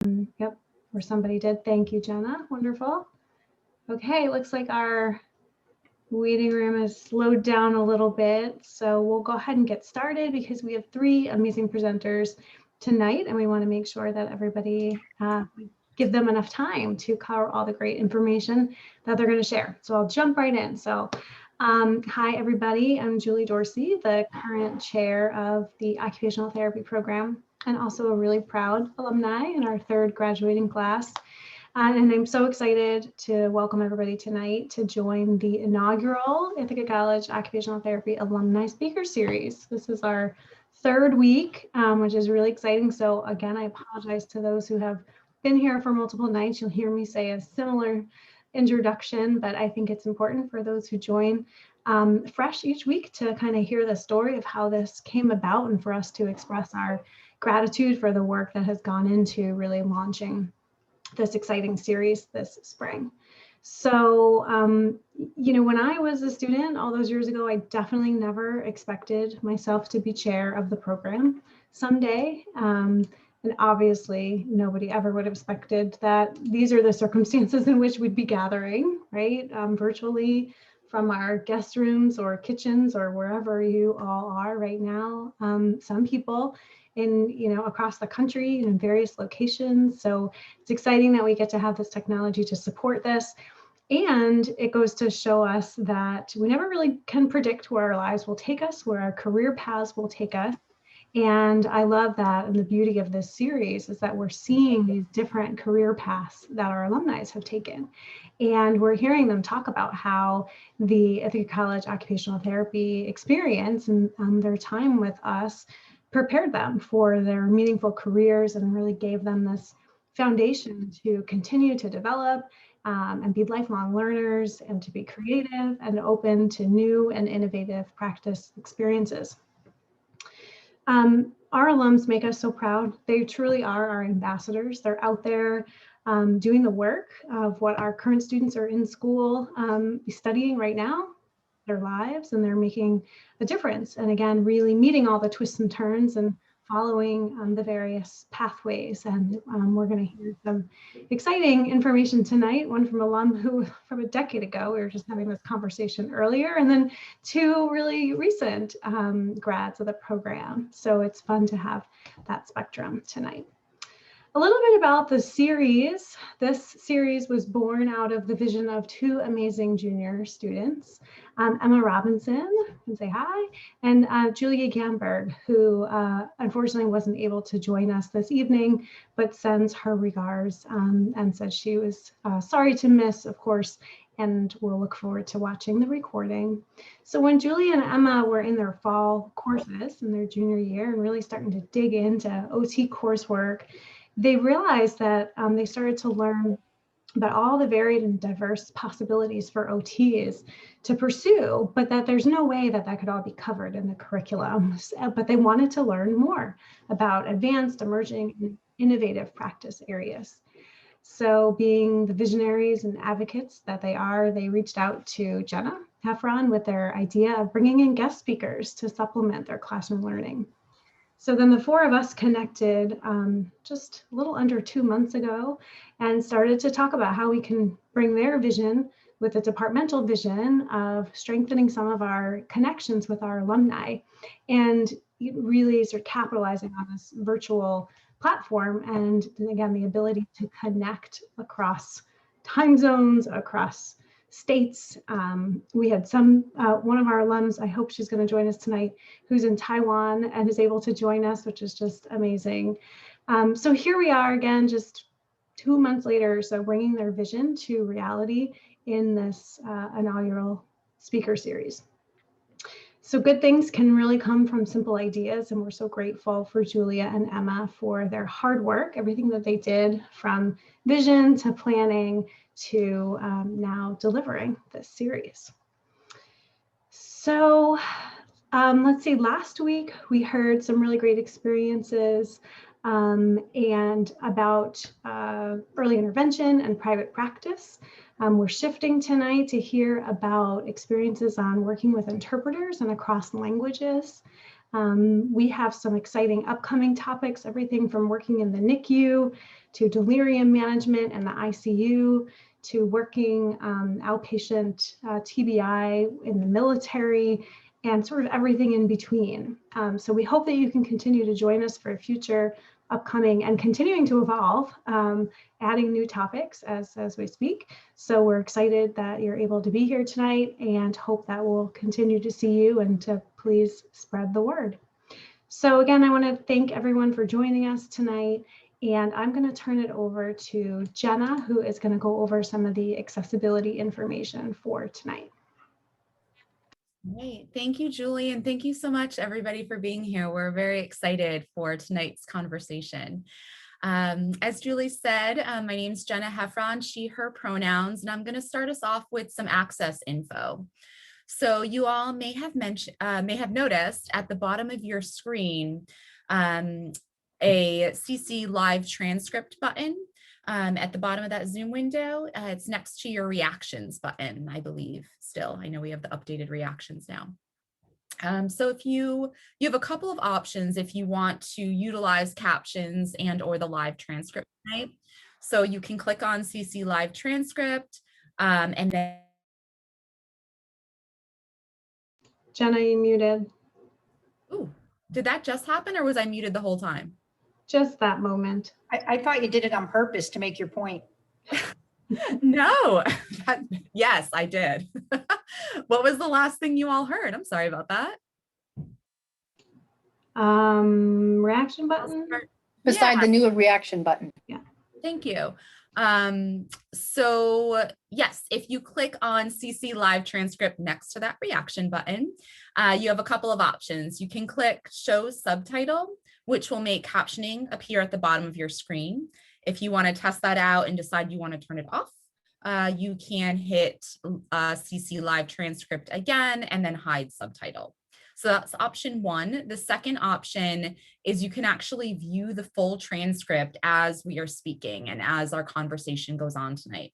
Yep, or somebody did. Thank you, Jenna. Wonderful. Okay, looks like our waiting room is slowed down a little bit. So we'll go ahead and get started because we have 3 amazing presenters tonight, and we want to make sure that everybody give them enough time to cover all the great information that they're going to share. So I'll jump right in. So hi, everybody. I'm Julie Dorsey, the current chair of the Occupational Therapy Program, and also a really proud alumni in our 3rd graduating class. And I'm so excited to welcome everybody tonight to join the inaugural Ithaca College Occupational Therapy Alumni Speaker Series. This is our 3rd week, which is really exciting. So again, I apologize to those who have been here for multiple nights. You'll hear me say a similar introduction, but I think it's important for those who join fresh each week to kind of hear the story of how this came about and for us to express our gratitude for the work that has gone into really launching this exciting series this spring. So, you know, when I was a student all those years ago, I definitely never expected myself to be chair of the program someday. And obviously, nobody ever would have expected that these are the circumstances in which we'd be gathering, right? Virtually from our guest rooms or kitchens or wherever you all are right now. Some people in, you know, across the country in various locations. So it's exciting that we get to have this technology to support this. And it goes to show us that we never really can predict where our lives will take us, where our career paths will take us. And I love that. And the beauty of this series is that we're seeing these different career paths that our alumni have taken. And we're hearing them talk about how the Ithaca College Occupational Therapy experience and their time with us prepared them for their meaningful careers and really gave them this foundation to continue to develop and be lifelong learners and to be creative and open to new and innovative practice experiences. Our alums make us so proud. They truly are our ambassadors. They're out there doing the work of what our current students are in school studying right now, their lives, and they're making a difference. And again, really meeting all the twists and turns and following the various pathways. And we're going to hear some exciting information tonight. One from alum who from a decade ago, we were just having this conversation earlier, and then 2 really recent grads of the program. So it's fun to have that spectrum tonight. A little bit about the series. This series was born out of the vision of 2 amazing junior students, Emma Robinson, and say hi, and Julia Gamberg, who unfortunately wasn't able to join us this evening, but sends her regards and says she was sorry to miss, of course, and we'll look forward to watching the recording. So when Julia and Emma were in their fall courses in their junior year and really starting to dig into OT coursework, they realized that they started to learn about all the varied and diverse possibilities for OTs to pursue, but that there's no way that that could all be covered in the curriculum. But they wanted to learn more about advanced, emerging, and innovative practice areas. So being the visionaries and advocates that they are, they reached out to Jenna Heffron with their idea of bringing in guest speakers to supplement their classroom learning. So then the 4 of us connected just a little under 2 months ago and started to talk about how we can bring their vision with the departmental vision of strengthening some of our connections with our alumni and really sort of capitalizing on this virtual platform and again, the ability to connect across time zones, across states. We had one of our alums, I hope she's going to join us tonight, who's in Taiwan and is able to join us, which is just amazing. So here we are again, just 2 months later, so bringing their vision to reality in this inaugural speaker series. So good things can really come from simple ideas, and we're so grateful for Julia and Emma for their hard work, everything that they did from vision to planning to now delivering this series. So let's see, last week we heard some really great experiences and about early intervention and private practice. We're shifting tonight to hear about experiences on working with interpreters and across languages. We have some exciting upcoming topics, everything from working in the NICU to delirium management and the ICU, to working outpatient TBI in the military, and sort of everything in between. So we hope that you can continue to join us for future upcoming and continuing to evolve, adding new topics as we speak. So we're excited that you're able to be here tonight and hope that we'll continue to see you and to please spread the word. So again, I want to thank everyone for joining us tonight. And I'm going to turn it over to Jenna, who is going to go over some of the accessibility information for tonight. Great. Thank you, Julie. And thank you so much, everybody, for being here. We're very excited for tonight's conversation. As Julie said, my name is Jenna Heffron, she, her pronouns, and I'm going to start us off with some access info. So you all may have noticed at the bottom of your screen a CC live transcript button. At the bottom of that Zoom window, it's next to your reactions button, I believe. Still, I know we have the updated reactions now. So if you have a couple of options if you want to utilize captions and or the live transcript tonight. So you can click on CC live transcript and then. Jenna, you muted. Ooh, did that just happen or was I muted the whole time? Just that moment. I thought you did it on purpose to make your point. No, yes, I did. What was the last thing you all heard? I'm sorry about that. Reaction button? Beside the new reaction button. Yeah. Thank you. So yes, if you click on CC live transcript next to that reaction button, you have a couple of options. You can click show subtitle, which will make captioning appear at the bottom of your screen. If you want to test that out and decide you want to turn it off, you can hit CC live transcript again and then hide subtitle. So that's option one. The second option is you can actually view the full transcript as we are speaking and as our conversation goes on tonight.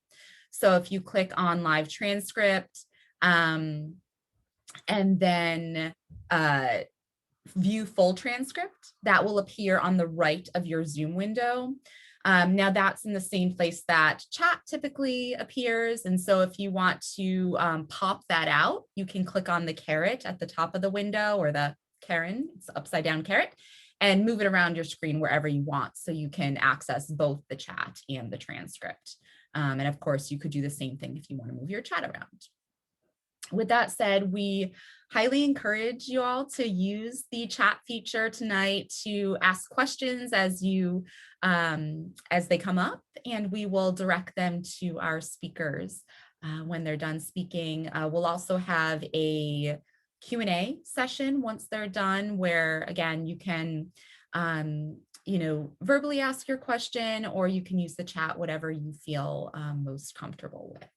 So if you click on live transcript and then view full transcript, that will appear on the right of your Zoom window. Now that's in the same place that chat typically appears. And so if you want to pop that out, you can click on the caret at the top of the window or the Karen, it's upside down caret, and move it around your screen wherever you want. So you can access both the chat and the transcript. And of course, you could do the same thing if you want to move your chat around. With that said, we highly encourage you all to use the chat feature tonight to ask questions as they come up, and we will direct them to our speakers when they're done speaking. We'll also have a Q&A session once they're done, where again you can verbally ask your question, or you can use the chat, whatever you feel most comfortable with.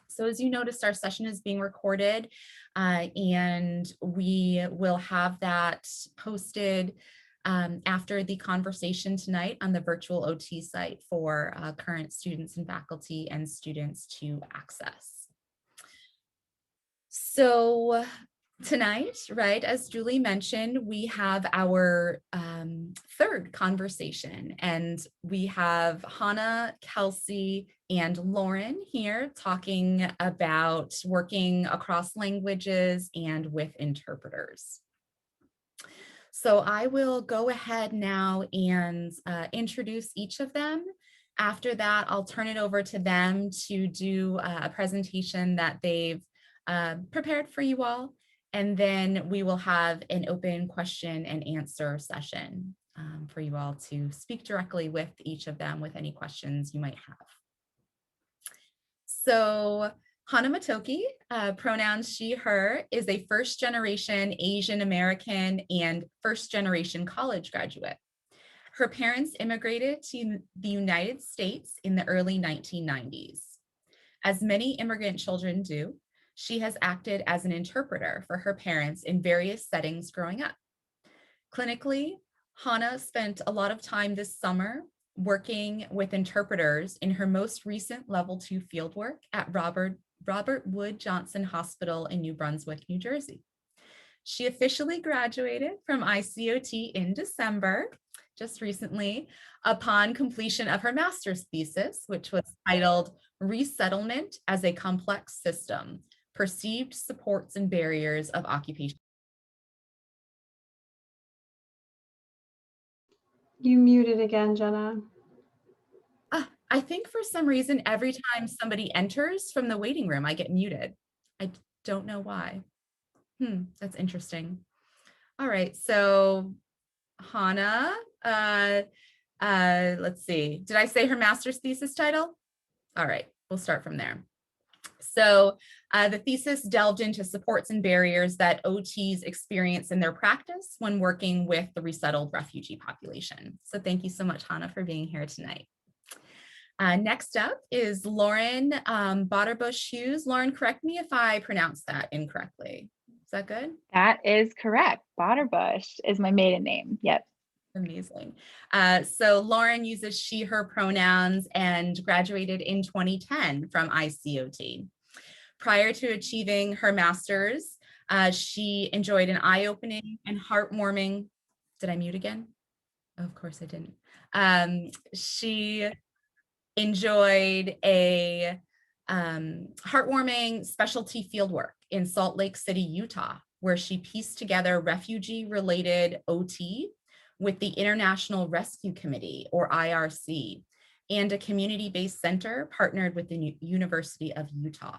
So as you noticed, our session is being recorded and we will have that posted after the conversation tonight on the virtual OT site for current students and faculty and students to access. So tonight, right, as Julie mentioned, we have our third conversation, and we have Hana, Kelsey, and Lauren here talking about working across languages and with interpreters. So I will go ahead now and introduce each of them. After that, I'll turn it over to them to do a presentation that they've prepared for you all. And then we will have an open question and answer session for you all to speak directly with each of them with any questions you might have. So Hana Motoki, pronouns she, her, is a first-generation Asian American and first-generation college graduate. Her parents immigrated to the United States in the early 1990s. As many immigrant children do, she has acted as an interpreter for her parents in various settings growing up. Clinically, Hana spent a lot of time this summer working with interpreters in her most recent level 2 fieldwork at Robert Wood Johnson Hospital in New Brunswick, New Jersey. She officially graduated from ICOT in December, just recently upon completion of her master's thesis, which was titled Resettlement as a Complex System, Perceived Supports and Barriers of Occupation. You muted again, Jenna. I think for some reason, every time somebody enters from the waiting room, I get muted. I don't know why. That's interesting. All right, so Hana, let's see. Did I say her master's thesis title? All right, we'll start from there. So the thesis delved into supports and barriers that OTs experience in their practice when working with the resettled refugee population. So thank you so much, Hana, for being here tonight. Next up is Lauren Botterbush Hughes. Lauren, correct me if I pronounce that incorrectly. Is that good? That is correct. Botterbush is my maiden name. Yep. Amazing. So Lauren uses she, her pronouns and graduated in 2010 from ICOT. Prior to achieving her master's, she enjoyed an eye-opening and heartwarming, did I mute again? Oh, of course I didn't. She enjoyed a heartwarming specialty fieldwork in Salt Lake City, Utah, where she pieced together refugee-related OT with the International Rescue Committee, or IRC, and a community-based center partnered with the University of Utah.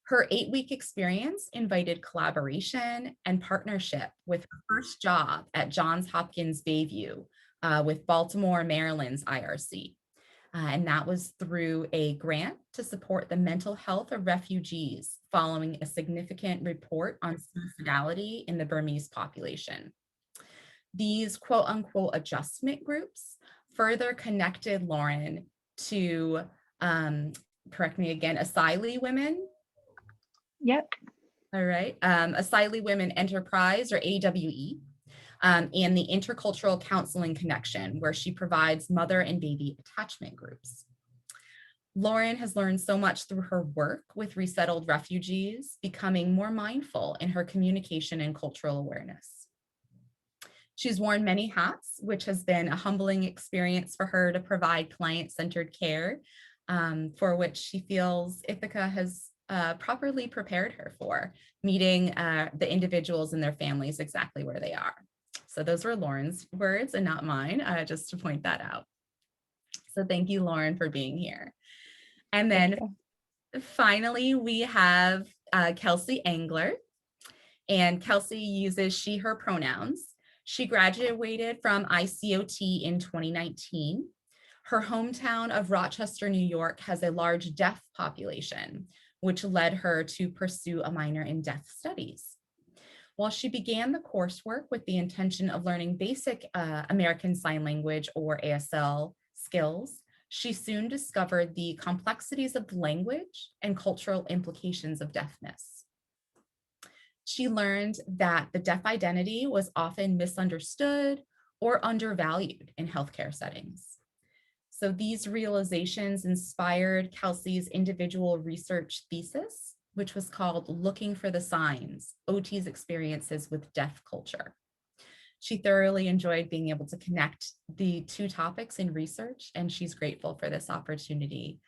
Her 8-week experience invited collaboration and partnership with her first job at Johns Hopkins Bayview with Baltimore, Maryland's IRC. And that was through a grant to support the mental health of refugees following a significant report on suicidality in the Burmese population. These quote unquote adjustment groups further connected Lauren to, correct me again, asylee women. Yep. All right, Asylee Women Enterprise, or AWE, and the Intercultural Counseling Connection, where she provides mother and baby attachment groups. Lauren has learned so much through her work with resettled refugees, becoming more mindful in her communication and cultural awareness. She's worn many hats, which has been a humbling experience for her to provide client-centered care, for which she feels Ithaca has properly prepared her for, meeting the individuals and their families exactly where they are. So those were Lauren's words and not mine, just to point that out. So thank you, Lauren, for being here. And then finally, we have Kelsey Englerth, and Kelsey uses she, her pronouns. She graduated from ICOT in 2019. Her hometown of Rochester, New York has a large deaf population, which led her to pursue a minor in deaf studies. While she began the coursework with the intention of learning basic American Sign Language, or ASL, skills, she soon discovered the complexities of language and cultural implications of deafness. She learned that the deaf identity was often misunderstood or undervalued in healthcare settings. So these realizations inspired Kelsey's individual research thesis, which was called Looking for the Signs, OT's Experiences with Deaf Culture. She thoroughly enjoyed being able to connect the two topics in research, and she's grateful for this opportunity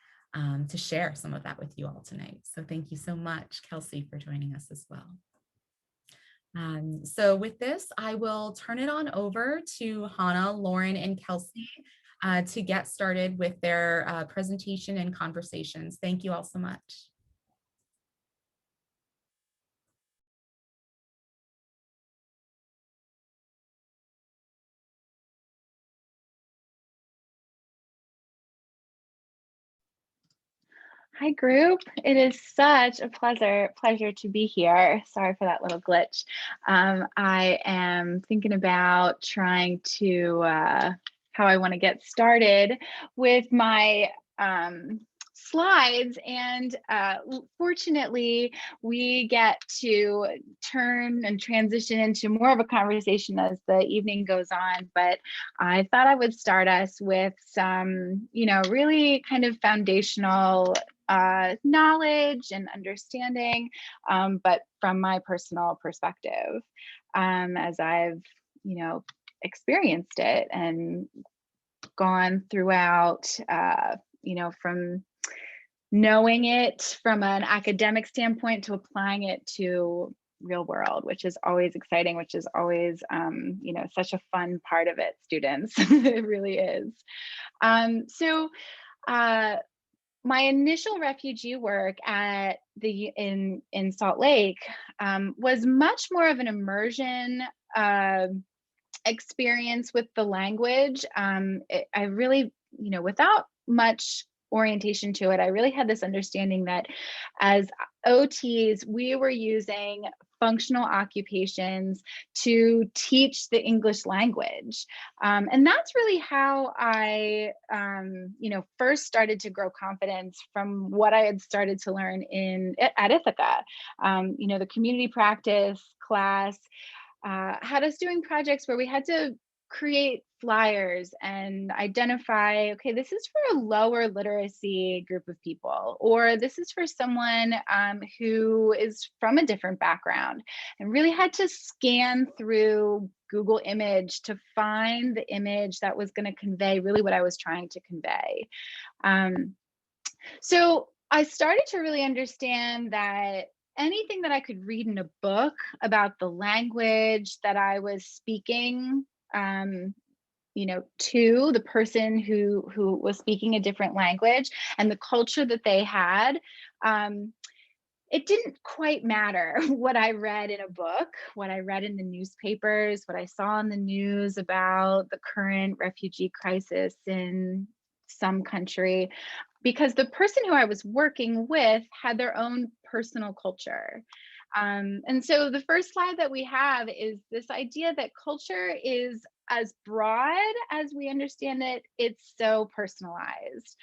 to share some of that with you all tonight. So thank you so much, Kelsey, for joining us as well. So with this, I will turn it on over to Hana, Lauren, and Kelsey to get started with their presentation and conversations. Thank you all so much. Hi, group. It is such a pleasure to be here. Sorry for that little glitch. I am thinking about trying to how I want to get started with my slides, and fortunately we get to turn and transition into more of a conversation as the evening goes on, but I thought I would start us with some, really kind of foundational knowledge and understanding, but from my personal perspective, as I've, experienced it and gone throughout, from knowing it from an academic standpoint to applying it to real world, which is always exciting, which is always, such a fun part of it, students. It really is. My initial refugee work in Salt Lake was much more of an immersion experience with the language. I really, without much orientation to it, I really had this understanding that as OTs, we were using functional occupations to teach the English language. And that's really how I, first started to grow confidence from what I had started to learn at Ithaca. The community practice class had us doing projects where we had to create flyers and identify, okay, this is for a lower literacy group of people, or this is for someone who is from a different background, and really had to scan through Google Image to find the image that was going to convey really what I was trying to convey. So I started to really understand that anything that I could read in a book about the language that I was speaking, to the person who was speaking a different language and the culture that they had, it didn't quite matter what I read in a book, what I read in the newspapers, what I saw in the news about the current refugee crisis in some country, because the person who I was working with had their own personal culture. And so the first slide that we have is this idea that culture is as broad as we understand it, it's so personalized.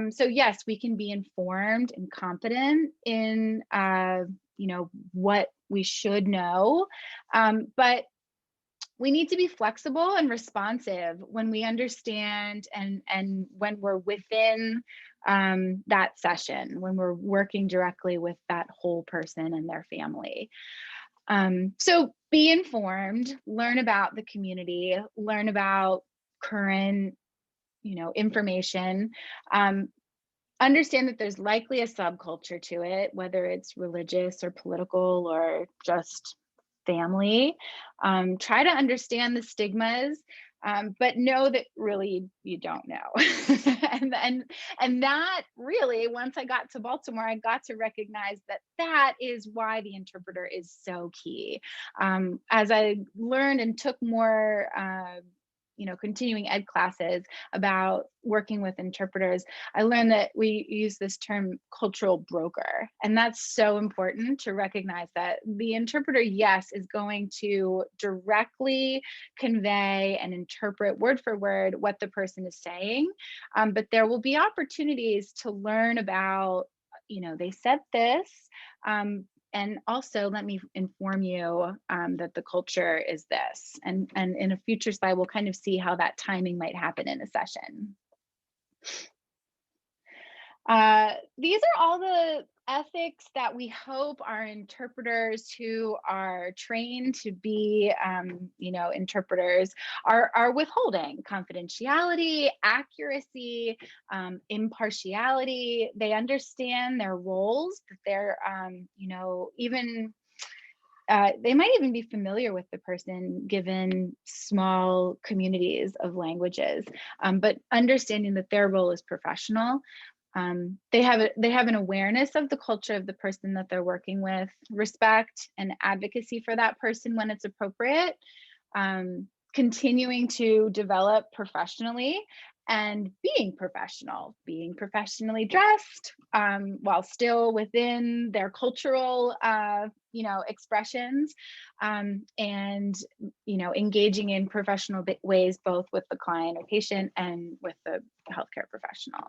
So yes, we can be informed and competent in, what we should know, but we need to be flexible and responsive when we understand and when we're within that session, when we're working directly with that whole person and their family. So be informed, learn about the community, learn about current, information. Understand that there's likely a subculture to it, whether it's religious or political or just family. Try to understand the stigmas, but know that really you don't know. and that really, once I got to Baltimore, I got to recognize that is why the interpreter is so key. As I learned and took more continuing ed classes about working with interpreters, I learned that we use this term cultural broker. And that's so important to recognize that the interpreter, yes, is going to directly convey and interpret word for word what the person is saying. But there will be opportunities to learn about, they said this, and also let me inform you that the culture is this. And in a future slide, we'll kind of see how that timing might happen in a session. These are all the ethics that we hope our interpreters who are trained to be, interpreters are withholding: confidentiality, accuracy, impartiality. They understand their roles, that they're, even they might even be familiar with the person given small communities of languages, but understanding that their role is professional. They have an awareness of the culture of the person that they're working with, respect and advocacy for that person when it's appropriate, continuing to develop professionally and being professionally dressed while still within their cultural, expressions, and, engaging in professional ways, both with the client or patient and with the healthcare professional.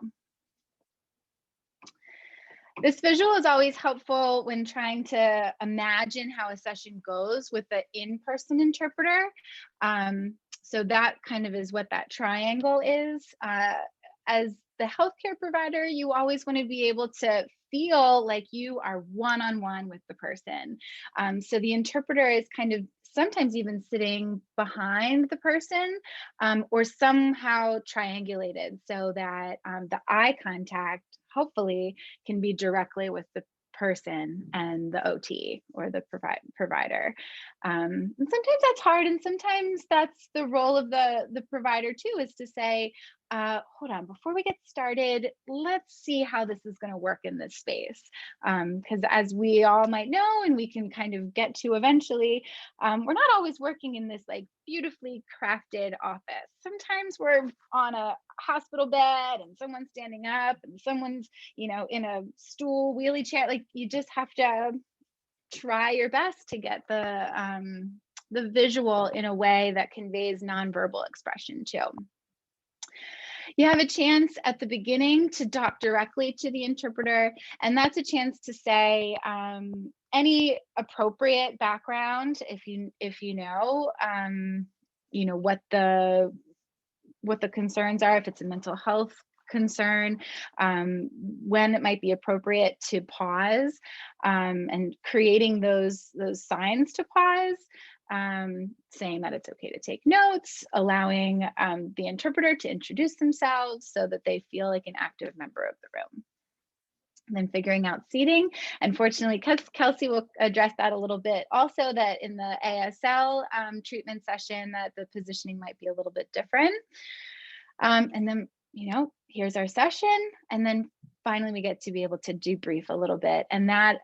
This visual is always helpful when trying to imagine how a session goes with the in-person interpreter. So that kind of is what that triangle is. As the healthcare provider, you always want to be able to feel like you are one-on-one with the person. So the interpreter is kind of sometimes even sitting behind the person, or somehow triangulated so that the eye contact hopefully can be directly with the person and the OT or the provider. And sometimes that's hard, and sometimes that's the role of the provider too, is to say, hold on, before we get started, let's see how this is going to work in this space. Because as we all might know, and we can kind of get to eventually, we're not always working in this like beautifully crafted office. Sometimes we're on a hospital bed and someone's standing up and someone's, you know, in a stool wheelie chair. Like, you just have to try your best to get the visual in a way that conveys nonverbal expression too. You have a chance at the beginning to talk directly to the interpreter, and that's a chance to say any appropriate background, if you know what the concerns are, if it's a mental health concern, when it might be appropriate to pause, and creating those signs to pause, saying that it's okay to take notes, allowing the interpreter to introduce themselves so that they feel like an active member of the room. And then figuring out seating. Unfortunately, Kelsey will address that a little bit also, that in the ASL treatment session that the positioning might be a little bit different. And then, you know, here's our session. And then finally, we get to be able to debrief a little bit. And that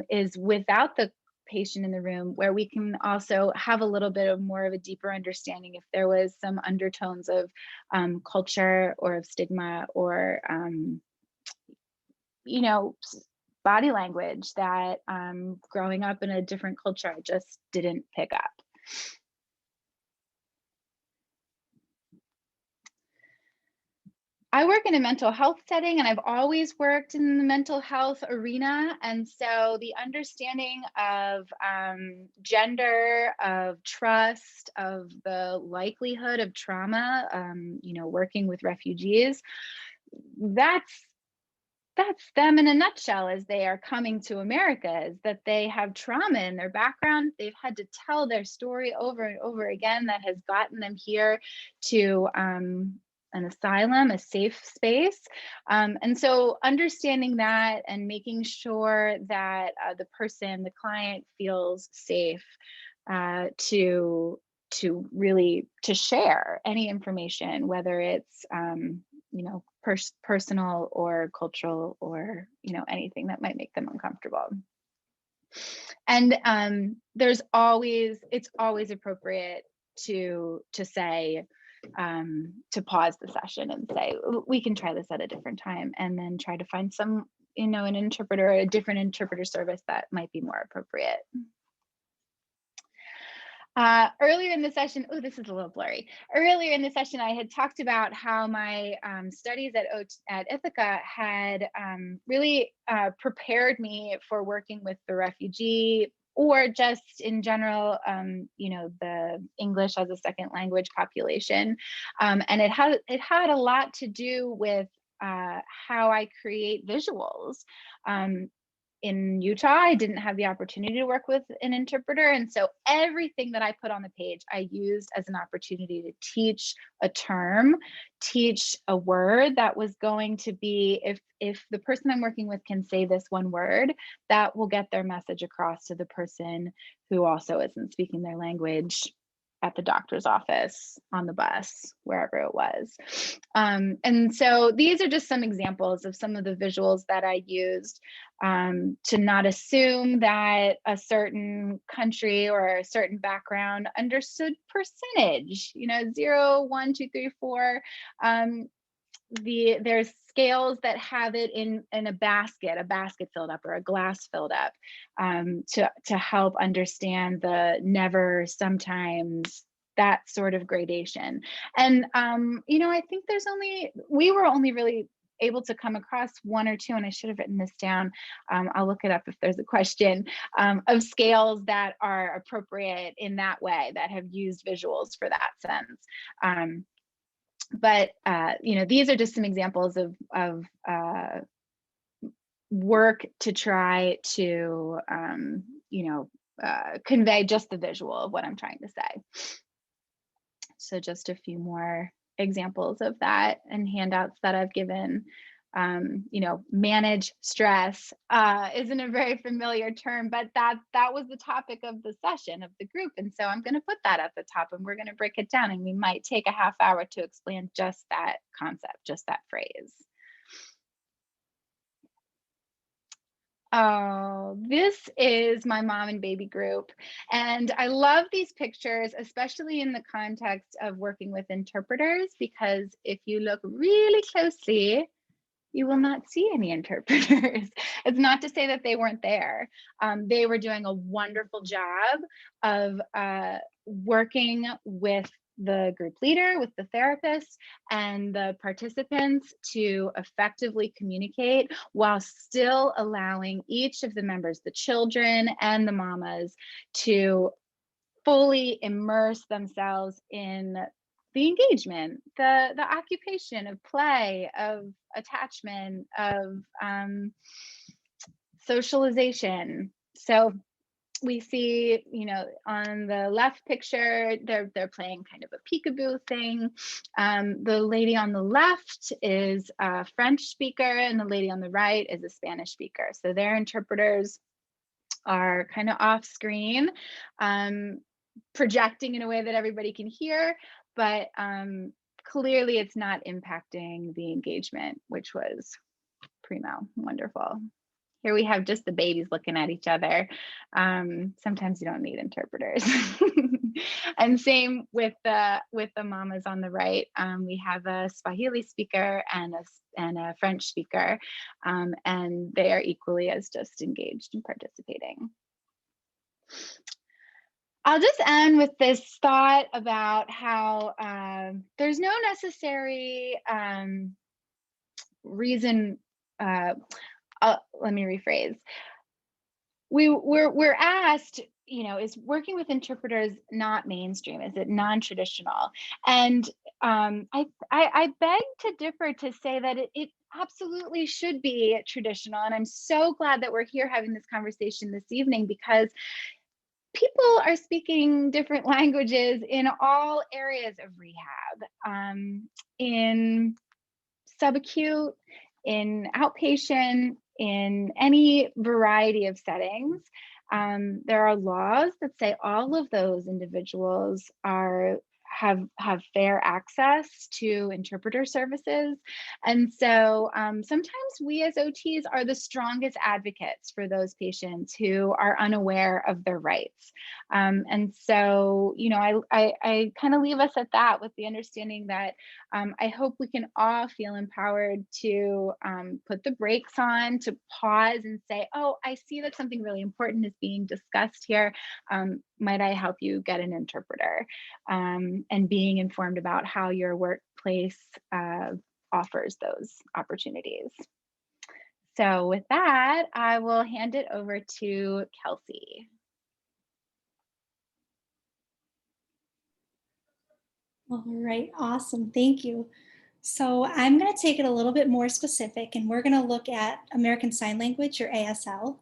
is without the patient in the room, where we can also have a little bit of more of a deeper understanding if there was some undertones of culture or of stigma or, you know, body language that growing up in a different culture, I just didn't pick up. I work in a mental health setting, and I've always worked in the mental health arena. And so the understanding of gender, of trust, of the likelihood of trauma, you know, working with refugees, that's them in a nutshell as they are coming to America, is that they have trauma in their background. They've had to tell their story over and over again that has gotten them here to an asylum, a safe space. And so understanding that and making sure that the person, the client, feels safe to really share any information, whether it's you know, personal or cultural or, you know, anything that might make them uncomfortable. And it's always appropriate to say, to pause the session and say, we can try this at a different time, and then try to find some, you know, an interpreter, a different interpreter service that might be more appropriate. Earlier in the session, oh, this is a little blurry. Earlier in the session, I had talked about how my studies at Ithaca had really prepared me for working with the refugee, or just in general, you know, the English as a second language population. And it had a lot to do with how I create visuals. In Utah, I didn't have the opportunity to work with an interpreter. And so everything that I put on the page, I used as an opportunity to teach a term, teach a word that was going to be, if the person I'm working with can say this one word, that will get their message across to the person who also isn't speaking their language at the doctor's office, on the bus, wherever it was. And so these are just some examples of some of the visuals that I used to not assume that a certain country or a certain background understood percentage, you know, 0, 1, 2, 3, 4. There's scales that have it in a basket filled up, or a glass filled up, to help understand the never, sometimes, that sort of gradation. And you know, I think we were only really able to come across 1 or 2, and I should have written this down. I'll look it up if there's a question, of scales that are appropriate in that way, that have used visuals for that sense. But you know, these are just some examples of work to try to you know, convey just the visual of what I'm trying to say. So just a few more examples of that and handouts that I've given. Manage stress isn't a very familiar term, but that was the topic of the session of the group. And so I'm going to put that at the top, and we're going to break it down, and we might take a half hour to explain just that concept, just that phrase. Oh, this is my mom and baby group. And I love these pictures, especially in the context of working with interpreters, because if you look really closely, you will not see any interpreters. It's not to say that they weren't there. They were doing a wonderful job of working with the group leader, with the therapist, and the participants to effectively communicate while still allowing each of the members, the children and the mamas, to fully immerse themselves in the engagement, the occupation of play, of attachment, of socialization. So we see, on the left picture, they're playing kind of a peekaboo thing. The lady on the left is a French speaker, and the lady on the right is a Spanish speaker. So their interpreters are kind of off screen, projecting in a way that everybody can hear, but clearly it's not impacting the engagement, which was primo, wonderful. Here we have just the babies looking at each other. Sometimes you don't need interpreters. And same with the mamas on the right. We have a Swahili speaker and a French speaker, and they are equally as just engaged and participating. I'll just end with this thought about how there's no necessary reason. Let me rephrase. We're asked, is working with interpreters not mainstream? Is it non-traditional? And I beg to differ to say that it absolutely should be traditional. And I'm so glad that we're here having this conversation this evening, because people are speaking different languages in all areas of rehab, in subacute, in outpatient, in any variety of settings. There are laws that say all of those individuals have fair access to interpreter services. And so sometimes we as OTs are the strongest advocates for those patients who are unaware of their rights. And so, I kind of leave us at that with the understanding that I hope we can all feel empowered to put the brakes on, to pause and say, oh, I see that something really important is being discussed here. Might I help you get an interpreter? And being informed about how your workplace offers those opportunities. So with that, I will hand it over to Kelsey. All right, awesome, thank you. So I'm going to take it a little bit more specific, and we're going to look at American Sign Language, or ASL.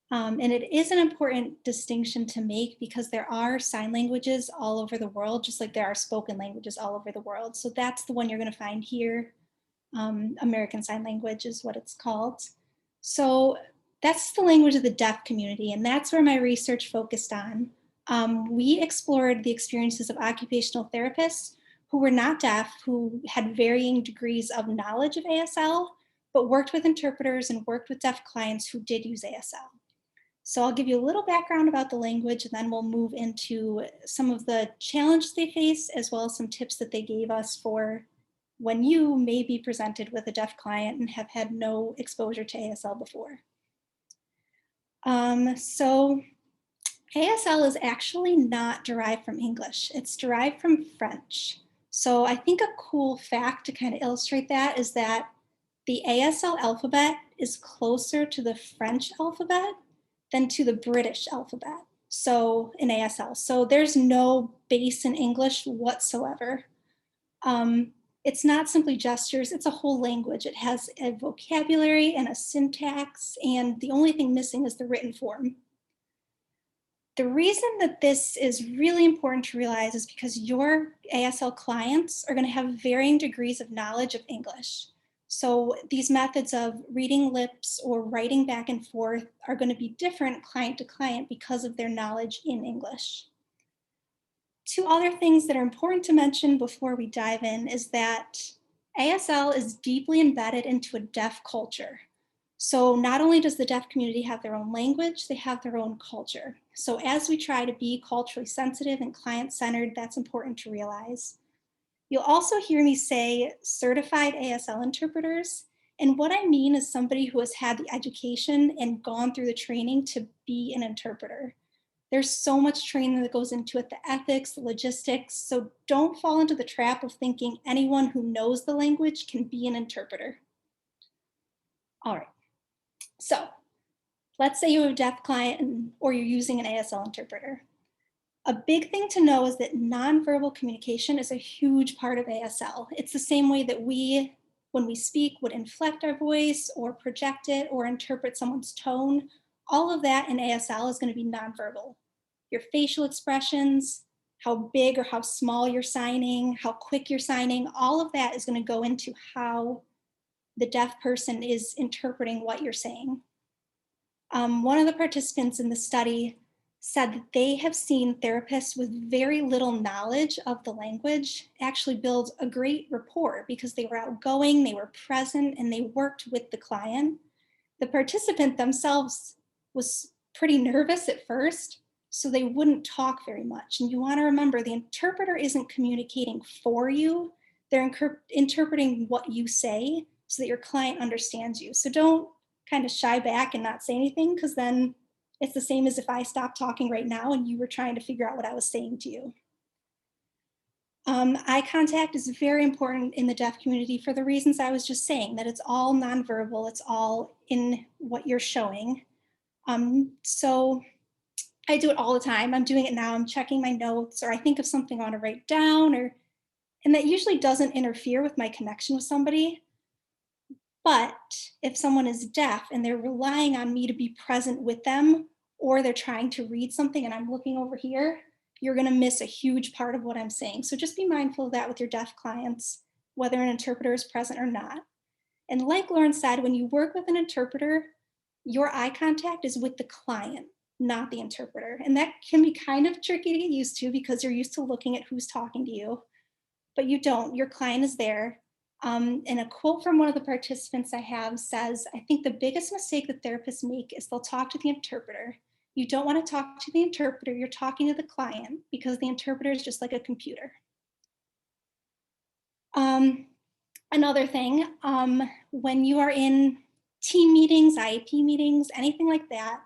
And it is an important distinction to make because there are sign languages all over the world, just like there are spoken languages all over the world. So that's the one you're going to find here. American Sign Language is what it's called. So that's the language of the deaf community, and that's where my research focused on. We explored the experiences of occupational therapists who were not deaf, who had varying degrees of knowledge of ASL, but worked with interpreters and worked with deaf clients who did use ASL. So I'll give you a little background about the language, and then we'll move into some of the challenges they face, as well as some tips that they gave us for when you may be presented with a deaf client and have had no exposure to ASL before. So ASL is actually not derived from English. It's derived from French. So I think a cool fact to kind of illustrate that is that the ASL alphabet is closer to the French alphabet than to the British alphabet, so in ASL. So there's no base in English whatsoever. It's not simply gestures, it's a whole language. It has a vocabulary and a syntax, and the only thing missing is the written form. The reason that this is really important to realize is because your ASL clients are going to have varying degrees of knowledge of English. So these methods of reading lips or writing back and forth are going to be different client to client because of their knowledge in English. Two other things that are important to mention before we dive in is that ASL is deeply embedded into a deaf culture. So not only does the deaf community have their own language, they have their own culture. So as we try to be culturally sensitive and client-centered, that's important to realize. You'll also hear me say certified ASL interpreters. And what I mean is somebody who has had the education and gone through the training to be an interpreter. There's so much training that goes into it, the ethics, the logistics. So don't fall into the trap of thinking anyone who knows the language can be an interpreter. All right. So let's say you have a deaf client or you're using an ASL interpreter. A big thing to know is that nonverbal communication is a huge part of ASL. It's the same way that we, when we speak, would inflect our voice or project it or interpret someone's tone. All of that in ASL is going to be nonverbal. Your facial expressions, how big or how small you're signing, how quick you're signing, all of that is going to go into how the deaf person is interpreting what you're saying. One of the participants in the study said that they have seen therapists with very little knowledge of the language actually build a great rapport because they were outgoing, they were present, and they worked with the client. The participant themselves was pretty nervous at first, so they wouldn't talk very much. And you want to remember, the interpreter isn't communicating for you, they're interpreting what you say so that your client understands you. So don't kind of shy back and not say anything, because then it's the same as if I stopped talking right now and you were trying to figure out what I was saying to you. Eye contact is very important in the deaf community for the reasons I was just saying, that it's all nonverbal, it's all in what you're showing. So I do it all the time. I'm doing it now. I'm checking my notes, or I think of something I want to write down, and that usually doesn't interfere with my connection with somebody. But if someone is deaf and they're relying on me to be present with them, or they're trying to read something and I'm looking over here, you're going to miss a huge part of what I'm saying. So just be mindful of that with your deaf clients, whether an interpreter is present or not. And like Lauren said, when you work with an interpreter, your eye contact is with the client, not the interpreter. And that can be kind of tricky to get used to because you're used to looking at who's talking to you, but you don't. Your client is there. And a quote from one of the participants I have says, I think the biggest mistake that therapists make is they'll talk to the interpreter. You don't want to talk to the interpreter, you're talking to the client because the interpreter is just like a computer. Another thing, when you are in team meetings, IEP meetings, anything like that,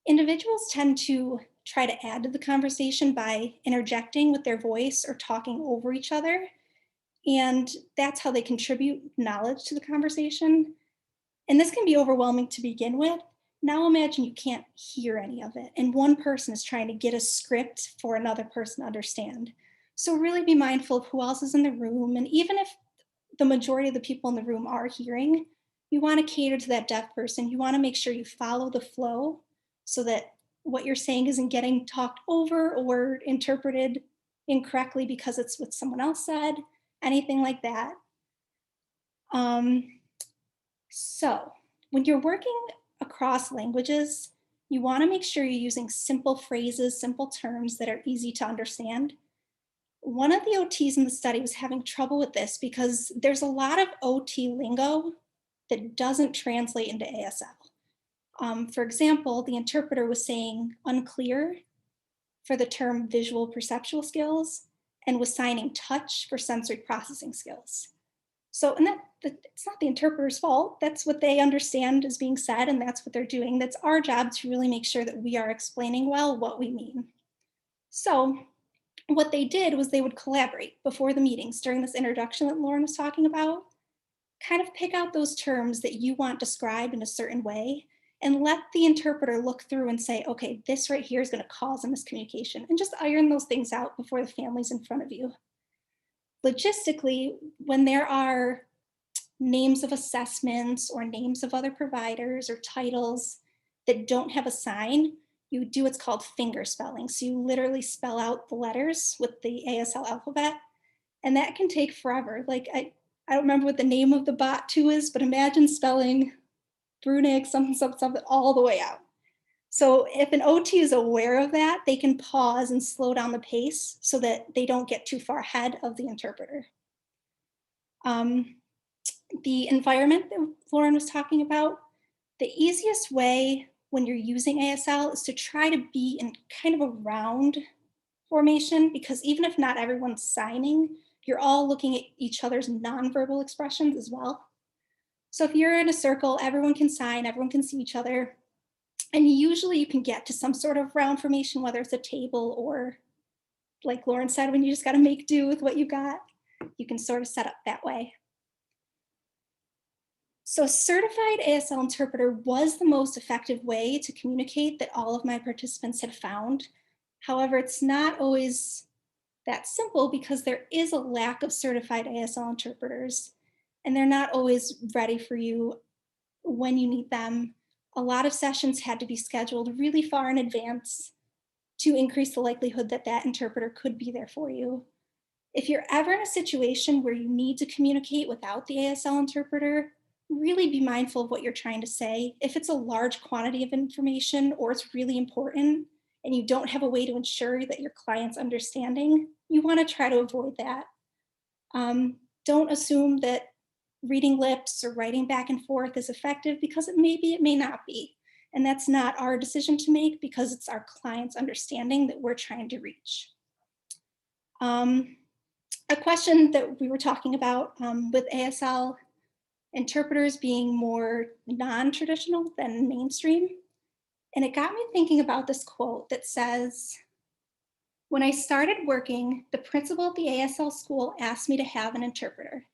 individuals tend to try to add to the conversation by interjecting with their voice or talking over each other. And that's how they contribute knowledge to the conversation. And this can be overwhelming to begin with. Now imagine you can't hear any of it, and one person is trying to get a script for another person to understand. So really be mindful of who else is in the room. And even if the majority of the people in the room are hearing, you want to cater to that deaf person. You want to make sure you follow the flow so that what you're saying isn't getting talked over or interpreted incorrectly because it's what someone else said, anything like that. So when you're working across languages, you want to make sure you're using simple phrases, simple terms that are easy to understand. One of the OTs in the study was having trouble with this because there's a lot of OT lingo that doesn't translate into ASL. For example, the interpreter was saying unclear for the term visual perceptual skills and was signing touch for sensory processing skills. So, and it's not the interpreter's fault. That's what they understand is being said, and that's what they're doing. That's our job to really make sure that we are explaining well what we mean. So what they did was they would collaborate before the meetings during this introduction that Lauren was talking about, kind of pick out those terms that you want described in a certain way, and let the interpreter look through and say, okay, this right here is going to cause a miscommunication, and just iron those things out before the family's in front of you. Logistically, when there are names of assessments or names of other providers or titles that don't have a sign, you do what's called finger spelling. So you literally spell out the letters with the ASL alphabet, and that can take forever. Like I don't remember what the name of the bot 2 is, but imagine spelling Brunig something, something, something all the way out. So if an OT is aware of that, they can pause and slow down the pace so that they don't get too far ahead of the interpreter. The environment that Lauren was talking about, the easiest way when you're using ASL is to try to be in kind of a round formation, because even if not everyone's signing, you're all looking at each other's nonverbal expressions as well. So if you're in a circle, everyone can sign, everyone can see each other. And usually you can get to some sort of round formation, whether it's a table or, like Lauren said, when you just got to make do with what you got, you can sort of set up that way. So certified ASL interpreter was the most effective way to communicate that all of my participants had found. However, it's not always that simple because there is a lack of certified ASL interpreters, and they're not always ready for you when you need them. A lot of sessions had to be scheduled really far in advance to increase the likelihood that that interpreter could be there for you. If you're ever in a situation where you need to communicate without the ASL interpreter, really be mindful of what you're trying to say. If it's a large quantity of information or it's really important and you don't have a way to ensure that your client's understanding, you want to try to avoid that. Don't assume that reading lips or writing back and forth is effective, because it may not be. And that's not our decision to make, because it's our client's understanding that we're trying to reach. A question that we were talking about with ASL interpreters being more non-traditional than mainstream. And it got me thinking about this quote that says, "When I started working, the principal at the ASL school asked me to have an interpreter.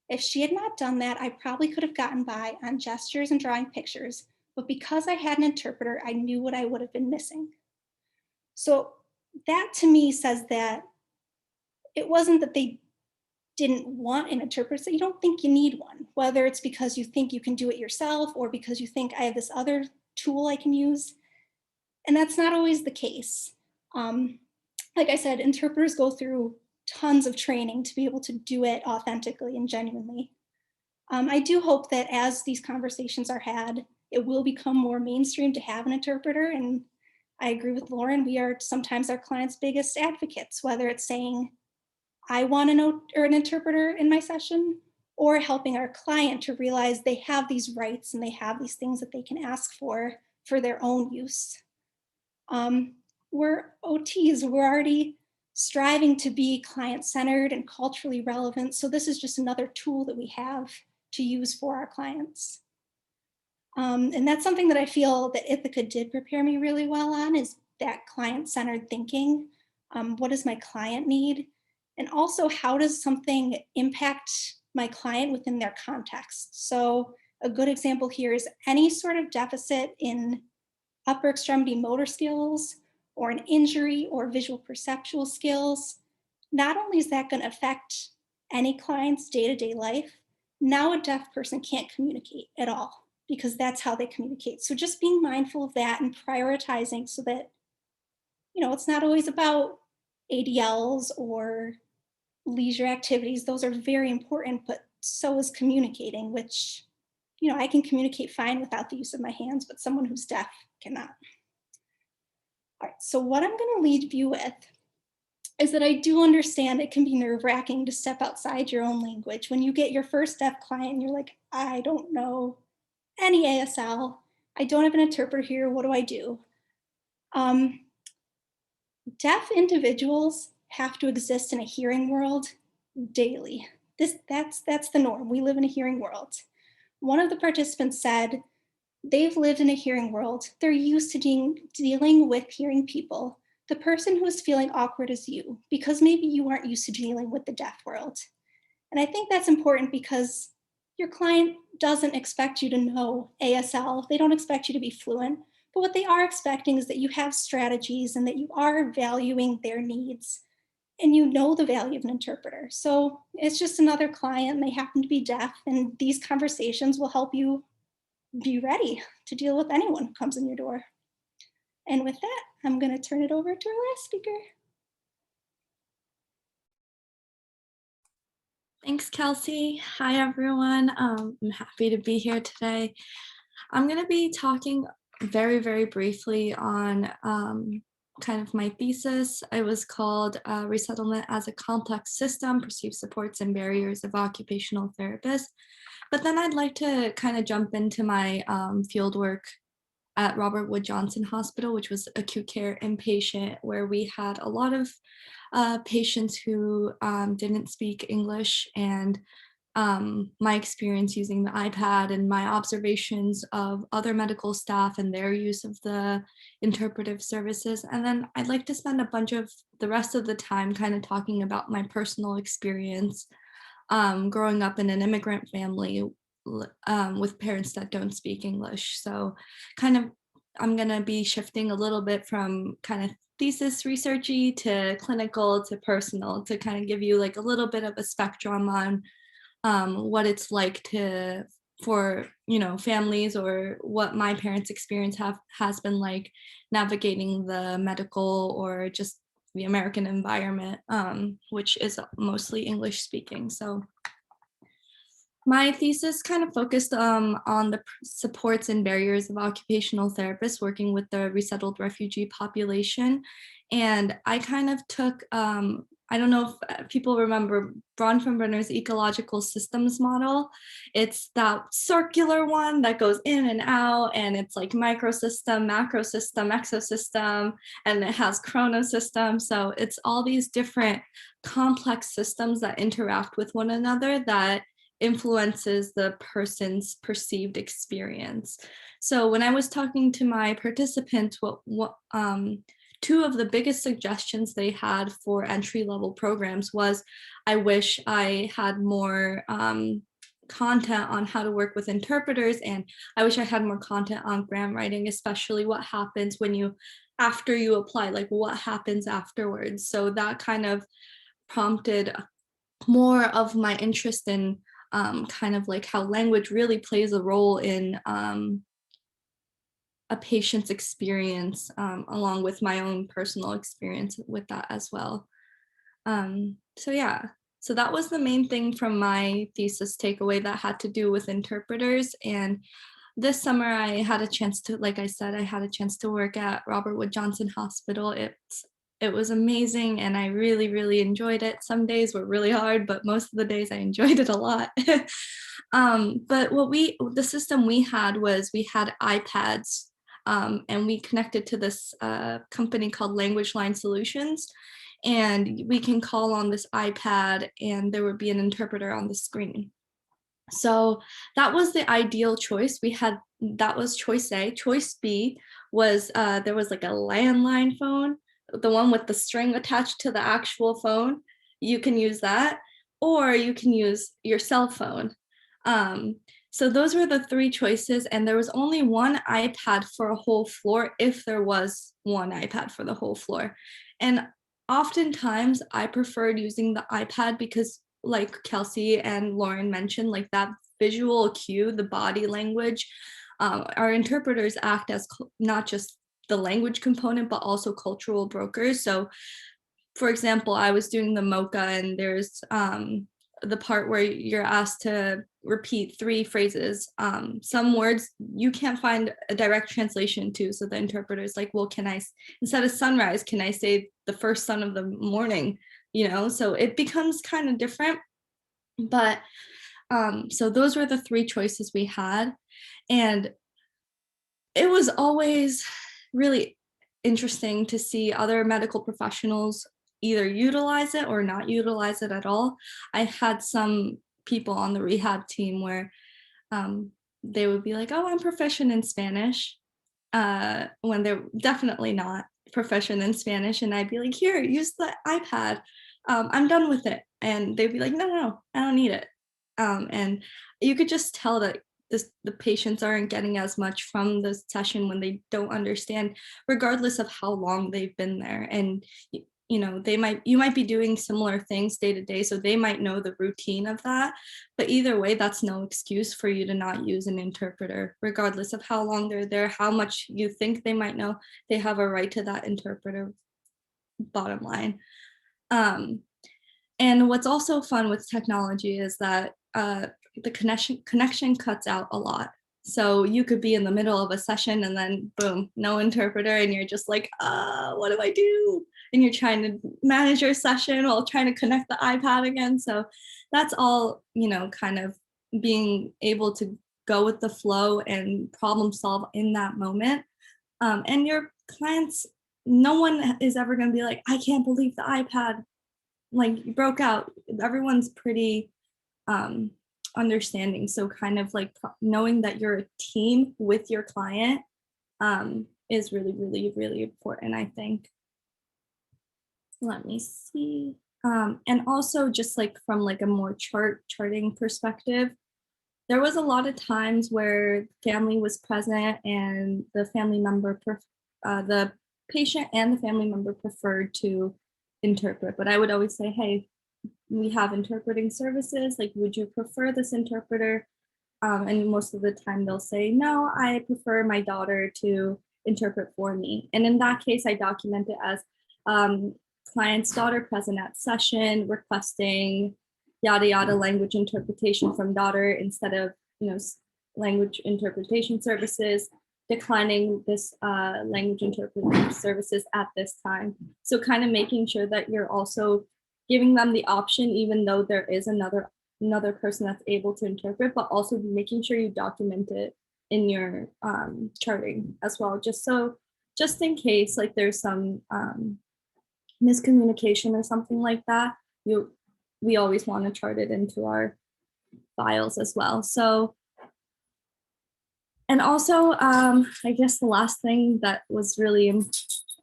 If she had not done that, I probably could have gotten by on gestures and drawing pictures, but because I had an interpreter, I knew what I would have been missing." So that to me says that it wasn't that they didn't want an interpreter, so you don't think you need one, whether it's because you think you can do it yourself or because you think I have this other tool I can use. And that's not always the case. Like I said, interpreters go through tons of training to be able to do it authentically and genuinely. I do hope that as these conversations are had, it will become more mainstream to have an interpreter. And I agree with Lauren, we are sometimes our clients' biggest advocates, whether it's saying, I want an interpreter in my session, or helping our client to realize they have these rights and they have these things that they can ask for their own use. We're OTs, we're already striving to be client-centered and culturally relevant. So this is just another tool that we have to use for our clients. And that's something that I feel that Ithaca did prepare me really well on, is that client-centered thinking. What does my client need? And also, how does something impact my client within their context? So a good example here is any sort of deficit in upper extremity motor skills, or an injury or visual perceptual skills. Not only is that going to affect any client's day-to-day life, now a deaf person can't communicate at all, because that's how they communicate. So just being mindful of that and prioritizing so that, you know, it's not always about ADLs or leisure activities. Those are very important, but so is communicating, which, you know, I can communicate fine without the use of my hands, but someone who's deaf cannot. All right, so what I'm going to leave you with is that I do understand it can be nerve-wracking to step outside your own language. When you get your first deaf client and you're like, I don't know any ASL, I don't have an interpreter here, what do I do? Deaf individuals have to exist in a hearing world daily. That's the norm. We live in a hearing world. One of the participants said they've lived in a hearing world. They're used to dealing with hearing people. The person who is feeling awkward is you, because maybe you aren't used to dealing with the deaf world. And I think that's important because your client doesn't expect you to know ASL. They don't expect you to be fluent. But what they are expecting is that you have strategies and that you are valuing their needs and you know the value of an interpreter. So it's just another client and they happen to be deaf, and these conversations will help you be ready to deal with anyone who comes in your door. And with that, I'm going to turn it over to our last speaker. Thanks, Kelsey. Hi, everyone. I'm happy to be here today. I'm going to be talking very, very briefly on kind of my thesis. It was called Resettlement as a Complex System, Perceived Supports and Barriers of Occupational Therapists. But then I'd like to kind of jump into my field work at Robert Wood Johnson Hospital, which was acute care inpatient, where we had a lot of patients who didn't speak English, and my experience using the iPad and my observations of other medical staff and their use of the interpretive services. And then I'd like to spend a bunch of the rest of the time kind of talking about my personal experience growing up in an immigrant family with parents that don't speak English. So kind of I'm going to be shifting a little bit from kind of thesis researchy to clinical to personal to kind of give you like a little bit of a spectrum on what it's like for families, or what my parents' experience has been like navigating the medical or just the American environment, which is mostly English speaking. So my thesis kind of focused on the supports and barriers of occupational therapists working with the resettled refugee population. And I kind of took, I don't know if people remember Bronfenbrenner's ecological systems model. It's that circular one that goes in and out, and it's like microsystem, macrosystem, exosystem, and it has chronosystem. So it's all these different complex systems that interact with one another that influences the person's perceived experience. So when I was talking to my participants, what two of the biggest suggestions they had for entry-level programs was, I wish I had more content on how to work with interpreters, and I wish I had more content on grant writing, especially what happens when after you apply, like what happens afterwards. So that kind of prompted more of my interest in kind of like how language really plays a role in a patient's experience, along with my own personal experience with that as well. So yeah, so that was the main thing from my thesis takeaway that had to do with interpreters. And this summer I had a chance to, like I said, I had a chance to work at Robert Wood Johnson Hospital. It was amazing, and I really, really enjoyed it. Some days were really hard, but most of the days I enjoyed it a lot. But the system we had was we had iPads, and we connected to this company called Language Line Solutions, and we can call on this iPad and there would be an interpreter on the screen. So that was the ideal choice. That was choice A. Choice B was there was like a landline phone, the one with the string attached to the actual phone. You can use that, or you can use your cell phone. So those were the three choices, and there was only one iPad for a whole floor, if there was one iPad for the whole floor. And oftentimes I preferred using the iPad because, like Kelsey and Lauren mentioned, like that visual cue, the body language, our interpreters act as not just the language component, but also cultural brokers. So for example, I was doing the MOCA, and there's the part where you're asked to repeat 3 phrases. Some words you can't find a direct translation to. So the interpreter's like, well, instead of sunrise, can I say the first sun of the morning? So it becomes kind of different. But so those were the 3 choices we had. And it was always really interesting to see other medical professionals either utilize it or not utilize it at all. I had some people on the rehab team where they would be like, oh, I'm proficient in Spanish, when they're definitely not proficient in Spanish. And I'd be like, here, use the iPad. I'm done with it. And they'd be like, no, I don't need it. And you could just tell that the patients aren't getting as much from the session when they don't understand, regardless of how long they've been there. And you know, you might be doing similar things day to day, so they might know the routine of that. But either way, that's no excuse for you to not use an interpreter, regardless of how long they're there, how much you think they might know. They have a right to that interpreter, bottom line. And what's also fun with technology is that the connection cuts out a lot. So you could be in the middle of a session and then boom, no interpreter, and you're just like, what do I do? And you're trying to manage your session while trying to connect the iPad again. So that's all, you know, kind of being able to go with the flow and problem solve in that moment. And your clients, no one is ever going to be like, I can't believe the iPad like broke out. Everyone's pretty understanding. So kind of like knowing that you're a team with your client is really, really, really important, I think. Let me see. And also just like from like a more charting perspective, there was a lot of times where family was present and the family member, the patient and the family member preferred to interpret. But I would always say, hey, we have interpreting services. Like, would you prefer this interpreter? And most of the time they'll say, no, I prefer my daughter to interpret for me. And in that case, I document it as client's daughter present at session, requesting yada yada language interpretation from daughter instead of, you know, language interpretation services, declining this language interpretation services at this time. So kind of making sure that you're also giving them the option, even though there is another person that's able to interpret, but also making sure you document it in your charting as well, just in case like there's some miscommunication or something like that. We always want to chart it into our files as well. So, and also, I guess the last thing that was really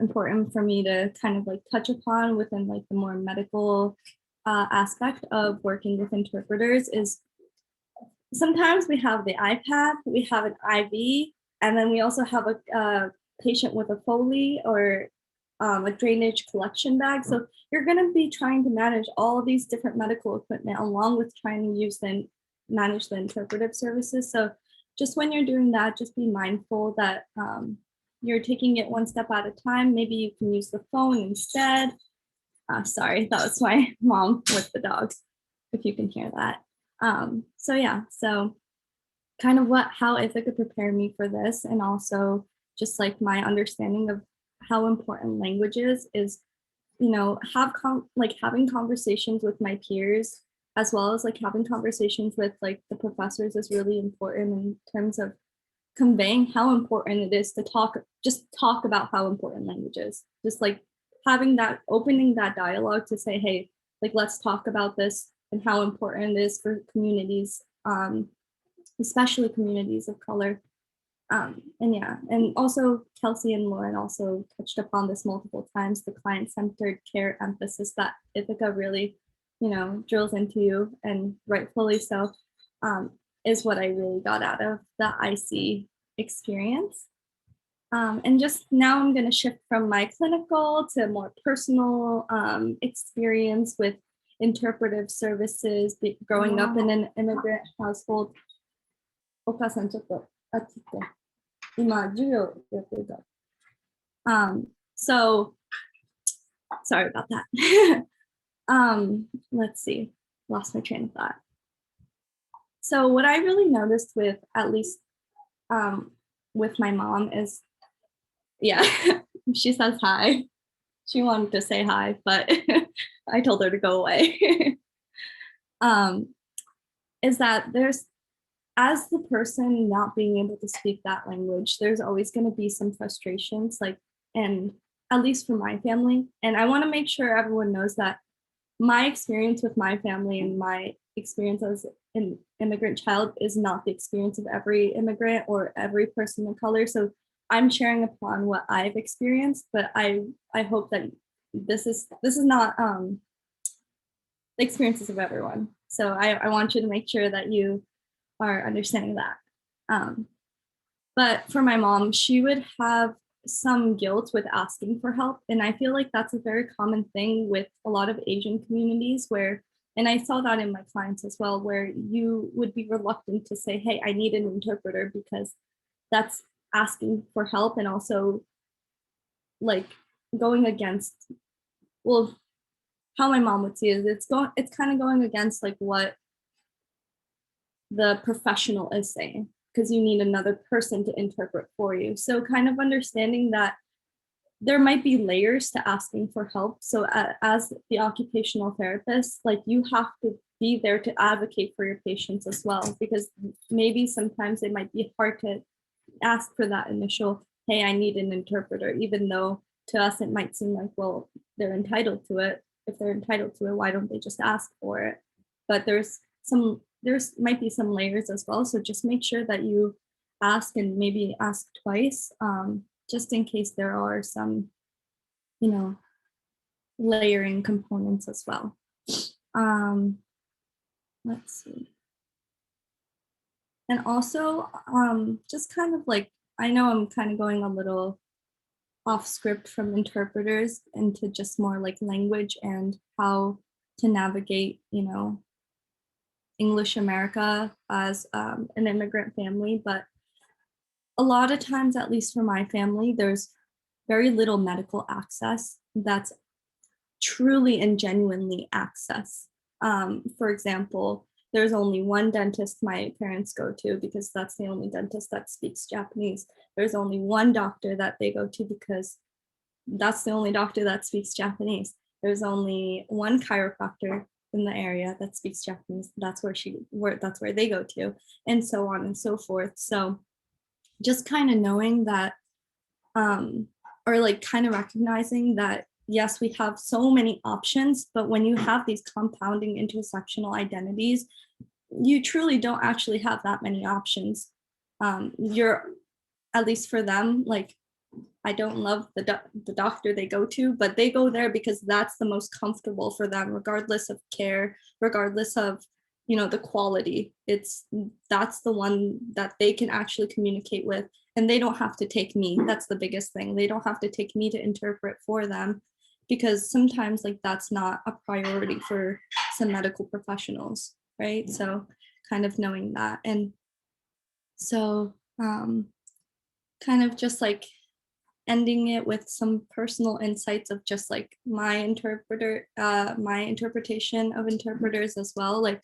important for me to kind of like touch upon within like the more medical aspect of working with interpreters is sometimes we have the iPad, we have an IV, and then we also have a patient with a Foley or a drainage collection bag. So you're going to be trying to manage all of these different medical equipment along with trying to manage the interpretive services. So just when you're doing that, just be mindful that you're taking it one step at a time. Maybe you can use the phone instead. Sorry, that was my mom with the dogs, if you can hear that. So yeah, so kind of how Ithaca prepared me for this, and also just like my understanding of how important language is, you know, having conversations with my peers, as well as like having conversations with like the professors is really important in terms of conveying how important it is to talk about how important language is. Just like opening that dialogue to say, hey, like, let's talk about this and how important it is for communities, especially communities of color. And yeah, and also Kelsey and Lauren also touched upon this multiple times, the client-centered care emphasis that Ithaca really, you know, drills into you, and rightfully so, is what I really got out of the IC experience. And just now I'm going to shift from my clinical to more personal experience with interpretive services, growing up in an immigrant household. So sorry about that. Let's see, lost my train of thought. So what I really noticed with, at least with my mom is, yeah, she says hi. She wanted to say hi, but I told her to go away. Is that as the person not being able to speak that language, there's always going to be some frustrations, like, and at least for my family. And I want to make sure everyone knows that my experience with my family and my experience as an immigrant child is not the experience of every immigrant or every person of color. So I'm sharing upon what I've experienced, but I hope that this is not the experiences of everyone. So I want you to make sure that you are understanding that. But for my mom, she would have some guilt with asking for help. And I feel like that's a very common thing with a lot of Asian communities where, and I saw that in my clients as well, where you would be reluctant to say, hey, I need an interpreter, because that's asking for help and also like going against, well, how my mom would see it is it's kind of going against like what the professional is saying, because you need another person to interpret for you. So kind of understanding that there might be layers to asking for help. So as the occupational therapist, like you have to be there to advocate for your patients as well, because maybe sometimes it might be hard to ask for that initial, hey, I need an interpreter, even though to us it might seem like, well, they're entitled to it. If they're entitled to it, why don't they just ask for it? But there's might be some layers as well. So just make sure that you ask, and maybe ask twice, just in case there are some, layering components as well. Let's see. And also, just kind of like, I know I'm kind of going a little off script from interpreters into just more like language and how to navigate, English America as an immigrant family. But a lot of times, at least for my family, there's very little medical access that's truly and genuinely access. For example, there's only one dentist my parents go to because that's the only dentist that speaks Japanese. There's only one doctor that they go to because that's the only doctor that speaks Japanese. There's only one chiropractor in the area that speaks Japanese. That's where they go to, and so on and so forth. So just kind of knowing that, or like kind of recognizing that, yes, we have so many options, but when you have these compounding intersectional identities, you truly don't actually have that many options. You're, at least for them, like, I don't love the doctor they go to, but they go there because that's the most comfortable for them, regardless of care, regardless of, the quality. That's the one that they can actually communicate with, and they don't have to take me. That's the biggest thing. They don't have to take me to interpret for them, because sometimes like that's not a priority for some medical professionals, right? So kind of knowing that. And so kind of just like ending it with some personal insights of just like my interpretation of interpreters as well. Like,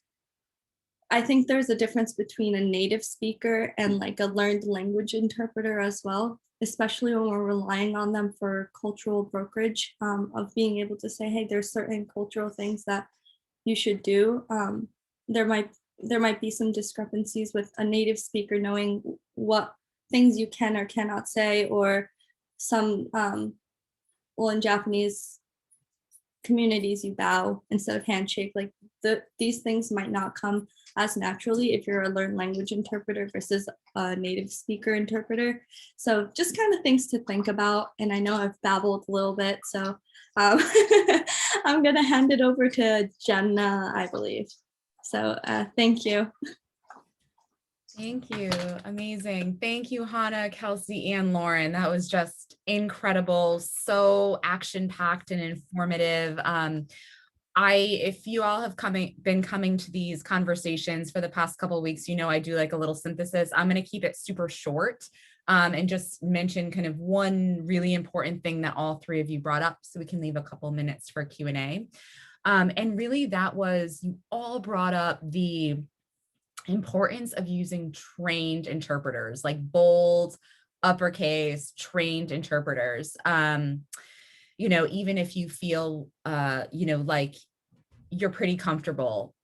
I think there's a difference between a native speaker and like a learned language interpreter as well, especially when we're relying on them for cultural brokerage, of being able to say, hey, there's certain cultural things that you should do. There might be some discrepancies with a native speaker knowing what things you can or cannot say, or some, well, in Japanese communities, you bow instead of handshake. Like these things might not come as naturally if you're a learned language interpreter versus a native speaker interpreter. So just kind of things to think about. And I know I've babbled a little bit, so I'm gonna hand it over to Jenna, I believe. So thank you. Thank you. Amazing. Thank you, Hana, Kelsey, and Lauren. That was just incredible. So action-packed and informative. If you all have been coming to these conversations for the past couple of weeks, I do like a little synthesis. I'm going to keep it super short and just mention kind of one really important thing that all three of you brought up, so we can leave a couple minutes for Q&A. And really that was, you all brought up the importance of using trained interpreters, like bold, uppercase, trained interpreters. Even if you feel, like you're pretty comfortable,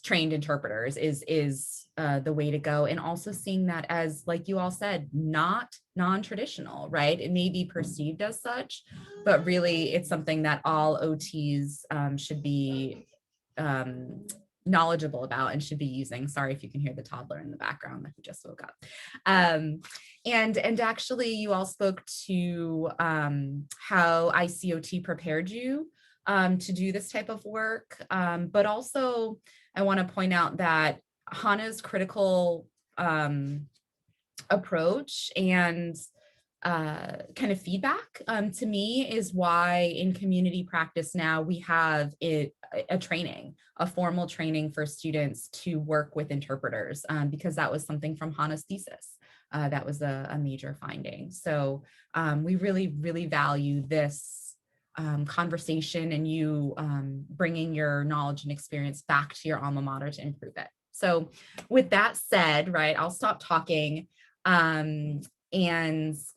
trained interpreters is the way to go. And also seeing that as, like you all said, not non-traditional, right? It may be perceived as such, but really it's something that all OTs should be knowledgeable about and should be using. Sorry if you can hear the toddler in the background that he just woke up. And actually you all spoke to how ICOT prepared you to do this type of work. But also I want to point out that Hana's critical approach and kind of feedback to me is why in community practice now we have a training, a formal training for students to work with interpreters, because that was something from Hana's thesis. That was a major finding. So we really, really value this conversation and you bringing your knowledge and experience back to your alma mater to improve it. So with that said, right, I'll stop talking and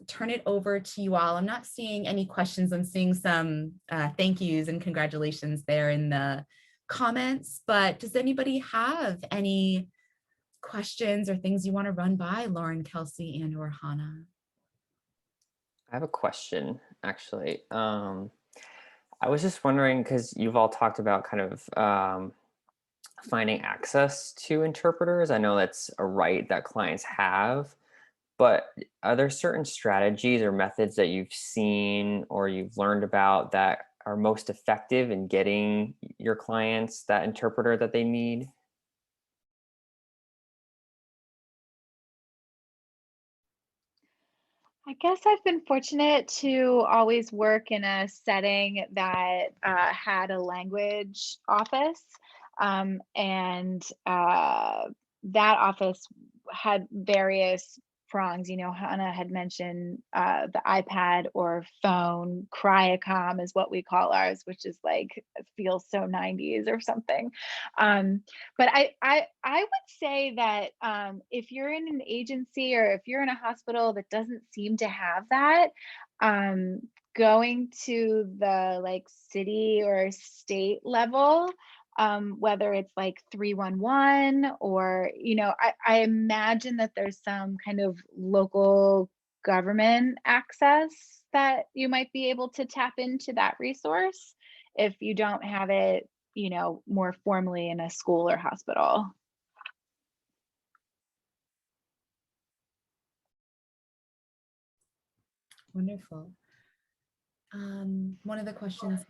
turn it over to you all. I'm not seeing any questions. I'm seeing some thank yous and congratulations there in the comments, but does anybody have any questions or things you want to run by Lauren, Kelsey, and or Hana? I have a question, actually. I was just wondering, because you've all talked about kind of finding access to interpreters. I know that's a right that clients have, but are there certain strategies or methods that you've seen or you've learned about that are most effective in getting your clients that interpreter that they need? I guess I've been fortunate to always work in a setting that had a language office, and that office had various prongs. You know, Hana had mentioned the iPad or phone. Cryocom is what we call ours, which is like, it feels so 90s or something. But I would say that if you're in an agency or if you're in a hospital that doesn't seem to have that, going to the like city or state level, whether it's like 311 or, you know, I imagine that there's some kind of local government access that you might be able to tap into that resource if you don't have it, you know, more formally in a school or hospital. Wonderful. One of the questions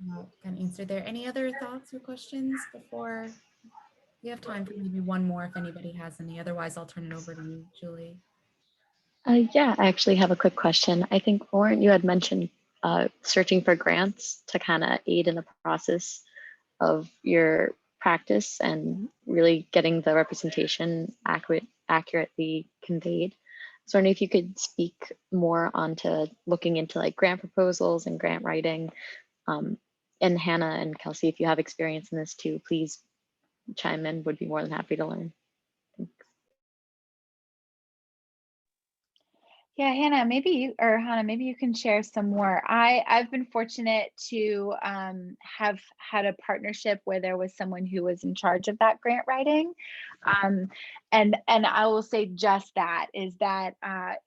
got answered there. Any other thoughts or questions before we have time for maybe one more if anybody has any? Otherwise, I'll turn it over to you, Julie. Yeah, I actually have a quick question. I think, Lauren, you had mentioned searching for grants to kind of aid in the process of your practice and really getting the representation accurately conveyed. So I wondering if you could speak more onto looking into like grant proposals and grant writing. And Hana and Kelsey, if you have experience in this too, please chime in. Would be more than happy to learn. Yeah, Hana, maybe you, or Hana, maybe you can share some more. I've been fortunate to have had a partnership where there was someone who was in charge of that grant writing. And I will say just that is that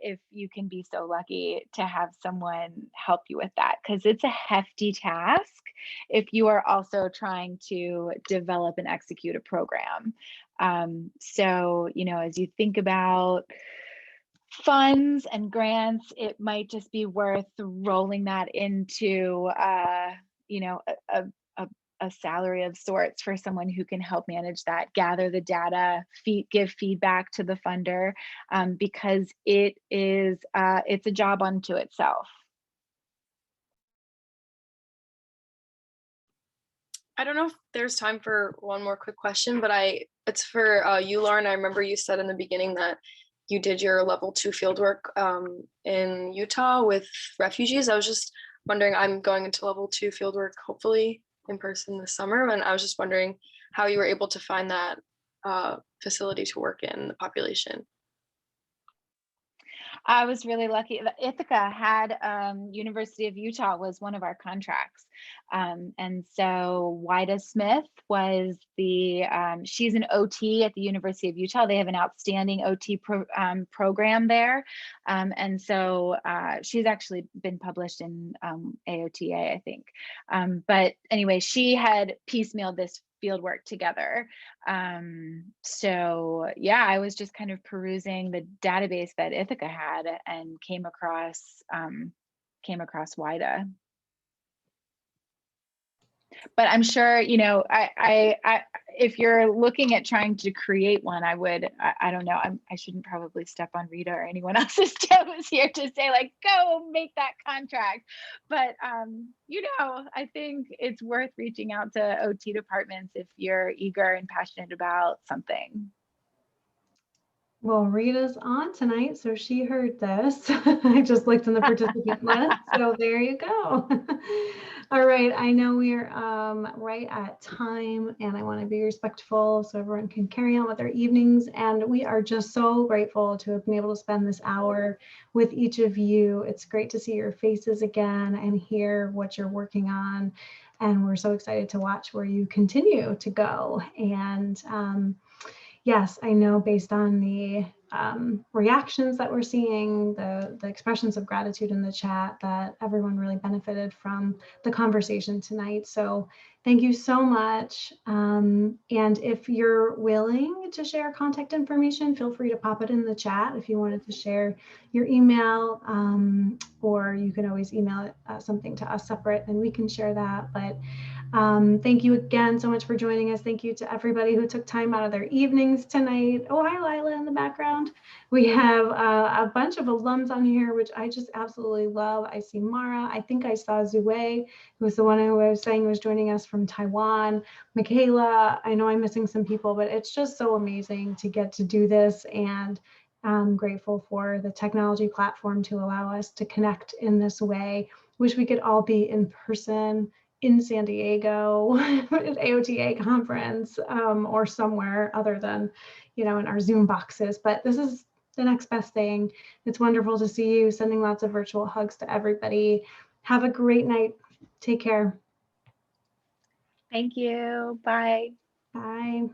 if you can be so lucky to have someone help you with that, because it's a hefty task if you are also trying to develop and execute a program. So, you know, as you think about funds and grants, it might just be worth rolling that into, you know, a salary of sorts for someone who can help manage that, gather the data, give feedback to the funder, because it is, it's a job unto itself. I don't know if there's time for one more quick question, but it's for you, Lauren. I remember you said in the beginning that you did your level 2 fieldwork in Utah with refugees. I was just wondering, I'm going into level 2 fieldwork hopefully in person this summer, and I was just wondering how you were able to find that facility to work in the population. I was really lucky. Ithaca had University of Utah was one of our contracts. And so Wida Smith was the, she's an OT at the University of Utah. They have an outstanding OT program there. And so she's actually been published in AOTA, I think. But anyway, she had piecemealed this field work together. So yeah, I was just kind of perusing the database that Ithaca had and came across Wida. But I'm sure, you know, if you're looking at trying to create one, I don't know, I shouldn't probably step on Rita or anyone else's toes here to say like, go make that contract. But, you know, I think it's worth reaching out to OT departments if you're eager and passionate about something. Well, Rita's on tonight, so she heard this. I just looked in the participant list, so there you go. All right, I know we're right at time, and I want to be respectful so everyone can carry on with their evenings. And we are just so grateful to have been able to spend this hour with each of you. It's great to see your faces again and hear what you're working on. And we're so excited to watch where you continue to go. And yes, I know based on the reactions that we're seeing, the expressions of gratitude in the chat, that everyone really benefited from the conversation tonight. So thank you so much. And if you're willing to share contact information, feel free to pop it in the chat if you wanted to share your email, or you can always email it, something to us separate and we can share that. But thank you again so much for joining us. Thank you to everybody who took time out of their evenings tonight. Oh, hi, Lila in the background. We have a bunch of alums on here, which I just absolutely love. I see Mara. I think I saw Zue, who was the one who I was saying was joining us from Taiwan. Michaela, I know I'm missing some people, but it's just so amazing to get to do this. And I'm grateful for the technology platform to allow us to connect in this way. Wish we could all be in person in San Diego at AOTA conference, or somewhere other than, you know, in our Zoom boxes. But this is the next best thing. It's wonderful to see you. Sending lots of virtual hugs to everybody. Have a great night. Take care. Thank you. Bye. Bye.